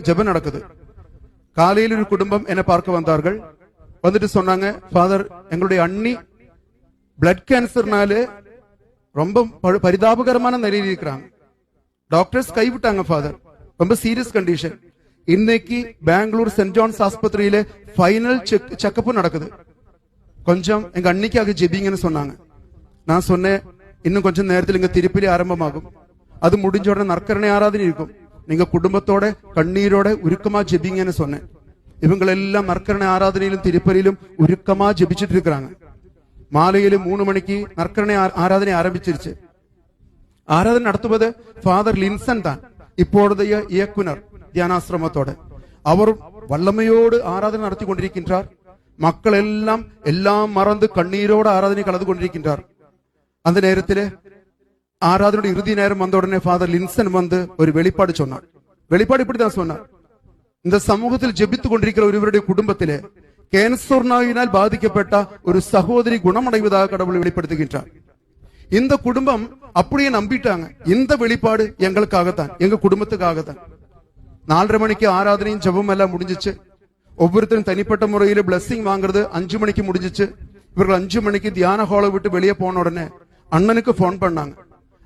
ஜெபம் நடக்குது. காலையில் ஒரு குடும்பம் என்னை பார்க்க வந்தார்கள். வந்துட்டு சொன்னாங்க, ஃபாதர், எங்களுடைய அண்ணி பிளட் கேன்சர்னால ரொம்ப பரிதாபகரமான நிலையில் இருக்கிறாங்க. டாக்டர்ஸ் கைவிட்டாங்க ஃபாதர், ரொம்ப சீரியஸ் கண்டிஷன். இன்னைக்கு பெங்களூர் சென்ட் ஜான்ஸ் ஆஸ்பத்திரியில ஃபைனல் செக்அப் நடக்குது. கொஞ்சம் எங்க அன்னைக்காக ஜெபிங்கன்னு சொன்னாங்க. நான் சொன்னேன், இன்னும் கொஞ்சம் நேரத்தில் இங்க திருப்பலி ஆரம்பமாகும். அது முடிஞ்ச உடனே நற்கரணை ஆராதனை இருக்கும். நீங்க குடும்பத்தோட கண்ணீரோட உருக்கமா ஜெபிங்கன்னு சொன்னேன். இவங்களெல்லாம் நற்கரணை ஆராதனையிலும் திருப்பலியிலும் உருக்கமா ஜெபிச்சுட்டு இருக்கிறாங்க. மாலையிலும் 3 மணிக்கு நற்கரணை ஆராதனை ஆரம்பிச்சிருச்சு. ஆராதனை நடத்துவது ஃபாதர் லின்சன் தான், இப்பொழுதைய இயக்குனர் தியானாசிரமத்தோட. அவர் வல்லமையோடு ஆராதனை நடத்தி கொண்டிருக்கின்றார். மக்கள் எல்லாம் மறந்து கண்ணீரோடு ஆராதனை கலந்து கொண்டிருக்கின்றார். அந்த நேரத்தில் ஆராதனுடைய இறுதி நேரம் வந்த உடனே ஃபாதர் லின்சன் வந்து ஒரு வெளிப்பாடு சொன்னார். வெளிப்பாடு இப்படிதான் சொன்னார், இந்த சமூகத்தில் ஜெபித்துக் கொண்டிருக்கிற ஒருவருடைய குடும்பத்திலே கேன்சர் நோயினால் பாதிக்கப்பட்ட ஒரு சகோதரி குணமடைவதாக கடவுளை வெளிப்படுத்துகின்றார். இந்த குடும்பம் அப்படியே நம்பிட்டாங்க. இந்த வெளிப்பாடு எங்களுக்காகத்தான், எங்க குடும்பத்துக்காகத்தான். 4:30 மணிக்கு ஆராதனையும் ஜெபம் எல்லாம் முடிஞ்சிச்சு. ஒவ்வொருத்தரும் தனிப்பட்ட முறையில பிளஸிங் வாங்குறது 5 மணிக்கு முடிஞ்சிச்சு. இவர்கள் 5 மணிக்கு தியான ஹாலை விட்டு வெளியே போன உடனே அண்ணனுக்கு போன் பண்ணாங்க.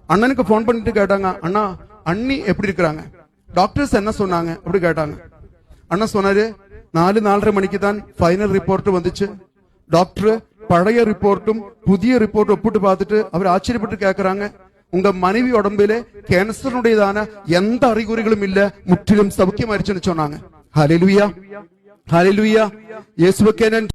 அண்ணனுக்கு போன் பண்ணிட்டு கேட்டாங்க, அண்ணா அண்ணி எப்படி இருக்கிறாங்க, டாக்டர்ஸ் என்ன சொன்னாங்க அப்படி கேட்டாங்க. அண்ணன் சொன்னாரு, 4:30 மணிக்கு தான் ஃபைனல் ரிப்போர்ட் வந்துச்சு. டாக்டர் பழைய ரிப்போர்ட்டும் புதிய ரிப்போர்ட் ஒப்பிட்டு பார்த்துட்டு அவர் ஆச்சரியப்பட்டு கேட்கிறாங்க, உங்க மனைவி உடம்பிலே கேன்சருடையதான எந்த அறிகுறிகளும் இல்ல, முற்றிலும் சௌக்கியமாயிருச்சுன்னு சொன்னாங்க. ஹல்லேலூயா, ஹல்லேலூயா, இயேசுவுக்கே நன்றி.